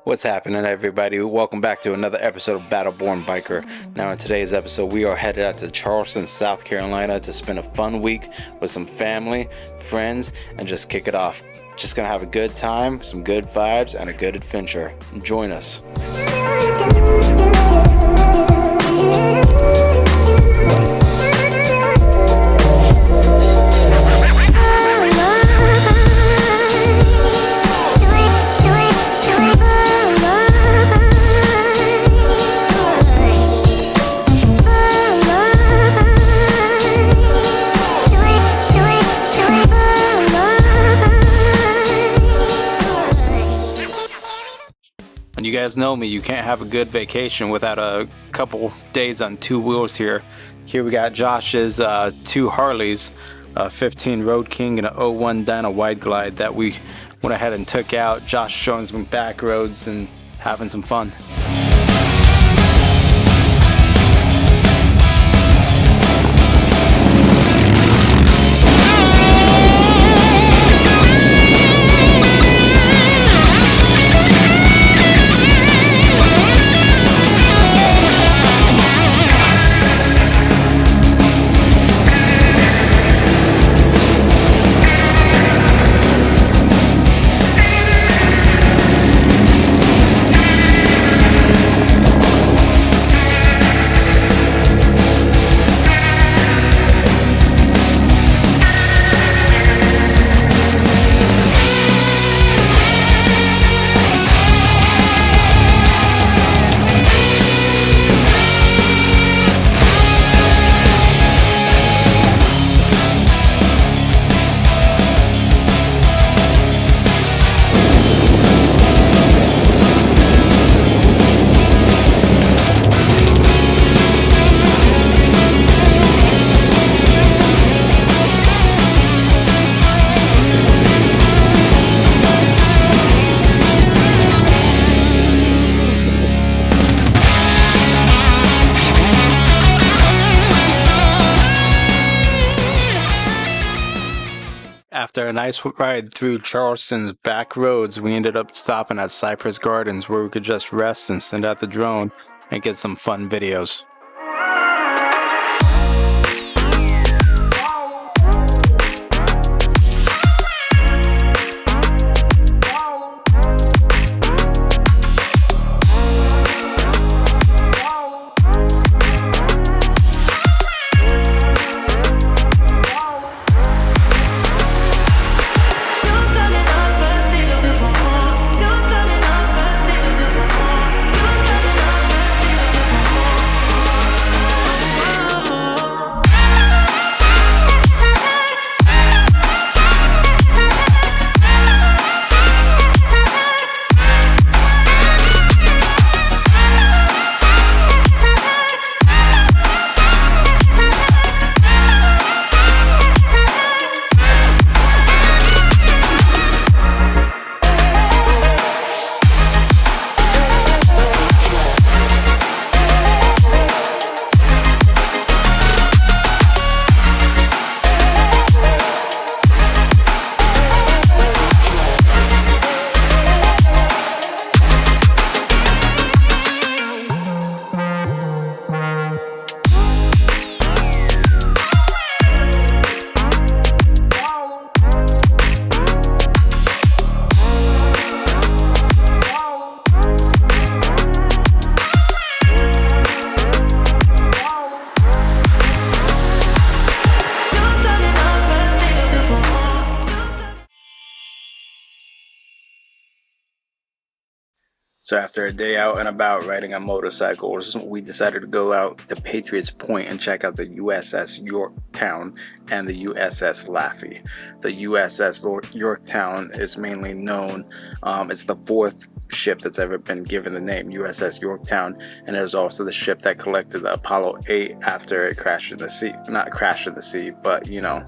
What's happening, everybody? Welcome back to another episode of Battleborn Biker. Now, in today's episode, we are headed out to Charleston, South Carolina to spend a fun week with some family, friends, and just kick it off. Just gonna have a good time, some good vibes, and a good adventure. Join us. You guys know me, you can't have a good vacation without a couple days on two wheels here. Here we got Josh's two Harleys, a 15 Road King and an 01 Dyna Wide Glide that we went ahead and took out. Josh showing some back roads and having some fun. After a nice ride through Charleston's back roads, we ended up stopping at Cypress Gardens where we could just rest and send out the drone and get some fun videos. So after a day out and about riding on motorcycles, we decided to go out to Patriots Point and check out the USS Yorktown and the USS Laffey. The USS Yorktown is mainly known, it's the fourth ship that's ever been given the name USS Yorktown, and it was also the ship that collected the Apollo 8 after it crashed in the sea. Not crashed in the sea, but, you know,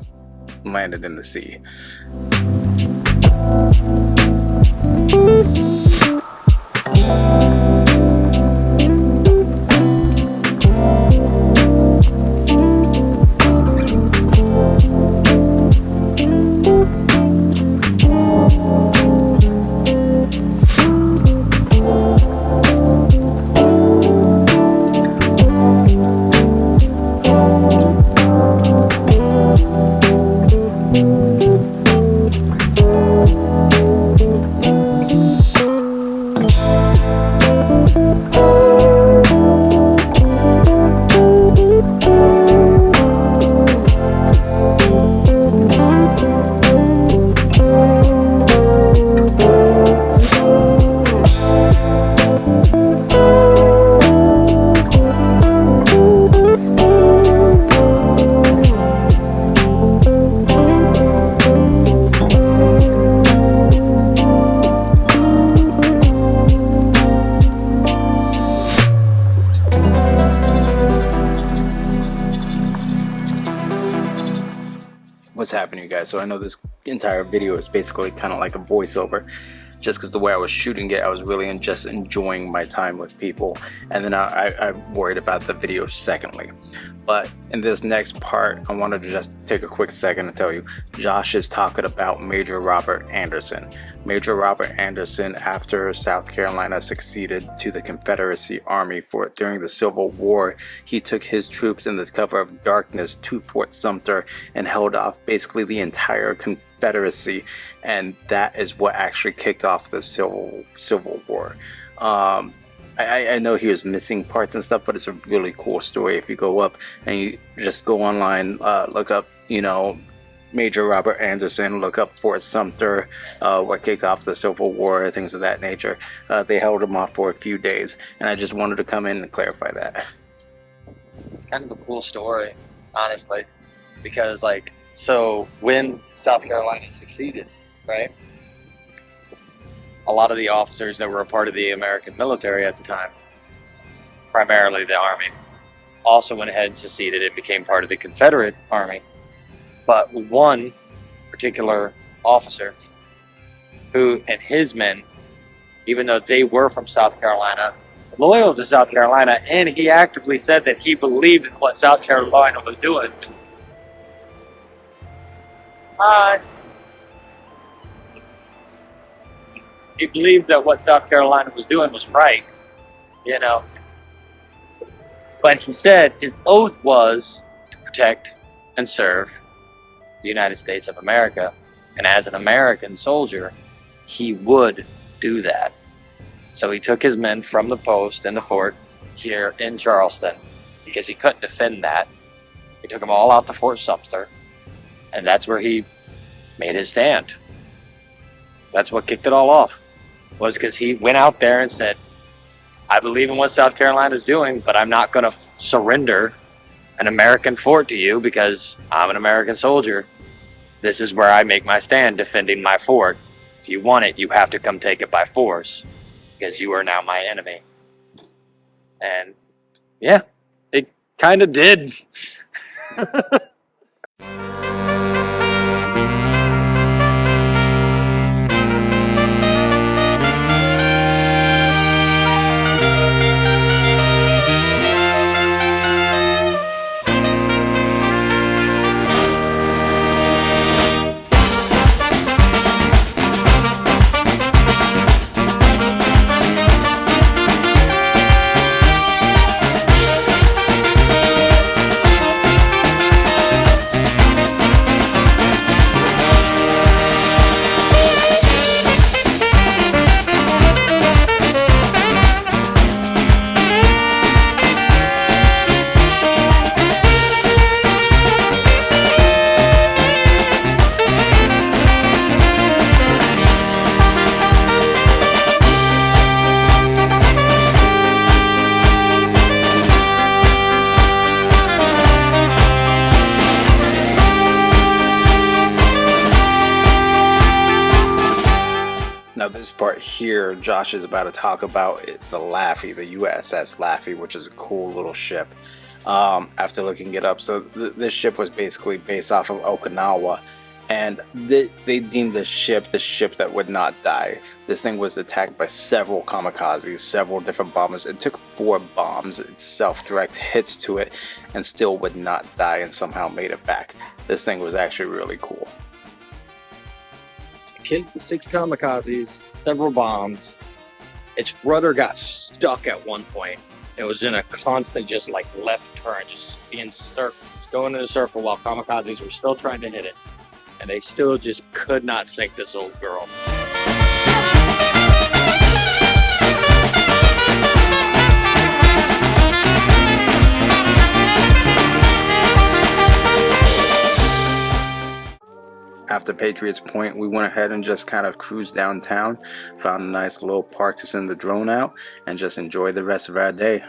landed in the sea. what's happening, you guys. So I know this entire video is basically kind of like a voiceover, just because the way I was shooting it, I was really just enjoying my time with people, and then I worried about the video secondly. But in this next part, I wanted to just take a quick second to tell you, Josh is talking about Major Robert Anderson. Major Robert Anderson, after South Carolina succeeded to the Confederacy Army during the Civil War, he took his troops in the cover of darkness to Fort Sumter and held off basically the entire Confederacy, and that is what actually kicked off the Civil War. I know he was missing parts and stuff, but it's a really cool story. If you go up and you just go online, look up, Major Robert Anderson, look up Fort Sumter, what kicked off the Civil War, things of that nature. They held him off for a few days, and I just wanted to come in and clarify that. It's kind of a cool story, honestly, because so when South Carolina succeeded, right? A lot of the officers that were a part of the American military at the time, primarily the Army, also went ahead and seceded and became part of the Confederate Army. But one particular officer who and his men, even though they were from South Carolina, loyal to South Carolina, and he actively said that he believed in what South Carolina was doing. He believed that what South Carolina was doing was right, But he said his oath was to protect and serve the United States of America. And as an American soldier, he would do that. So he took his men from the post and the fort here in Charleston because he couldn't defend that. He took them all out to Fort Sumter, and that's where he made his stand. That's what kicked it all off, was because he went out there and said, I believe in what South Carolina is doing, but I'm not going to surrender an American fort to you because I'm an American soldier. This is where I make my stand, defending my fort. If you want it, you have to come take it by force because you are now my enemy. And yeah, it kind of did. Now this part here, Josh is about to talk about the Laffey, the USS Laffey, which is a cool little ship. After looking it up, so this ship was basically based off of Okinawa, and they deemed the ship that would not die. This thing was attacked by several kamikazes, several different bombers. It took 4 bombs, self-direct hits to it, and still would not die, and somehow made it back. This thing was actually really cool. Killed 6 kamikazes, several bombs. Its rudder got stuck at one point. It was in a constant left turn, just being going in a circle while kamikazes were still trying to hit it. And they still just could not sink this old girl. After Patriots Point, we went ahead and just kind of cruised downtown, found a nice little park to send the drone out, and just enjoyed the rest of our day.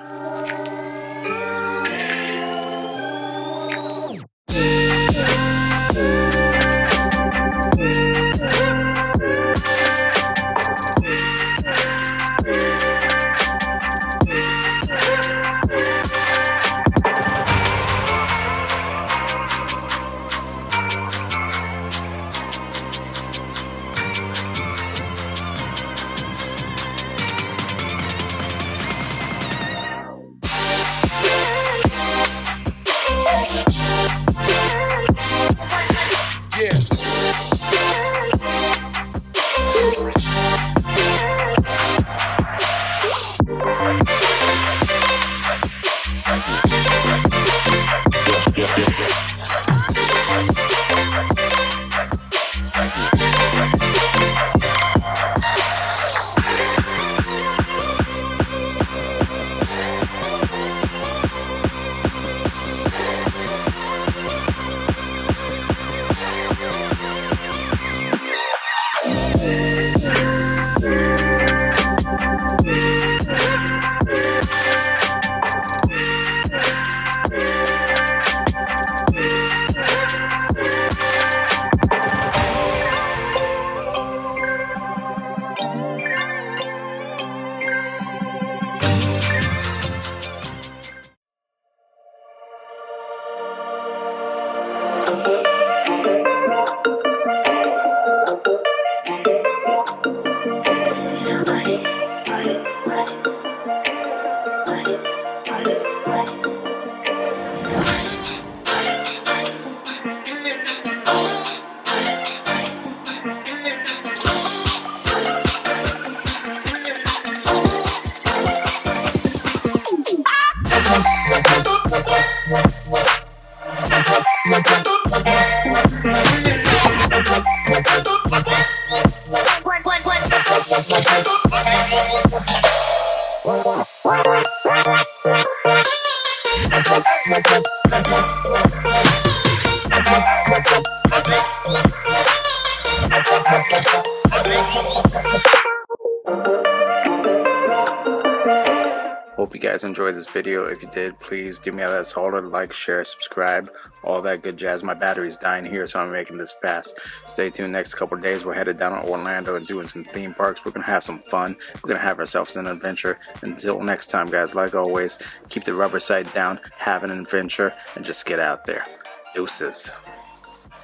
Hope you guys enjoyed this video. If you did, please do me that solid, like, share, subscribe, all that good jazz. My battery's dying here, so I'm making this fast. Stay tuned. Next couple of days, we're headed down to Orlando and doing some theme parks. We're gonna have some fun. We're gonna have ourselves an adventure. Until next time, guys, like always, keep the rubber side down, have an adventure, and just get out there. Deuces.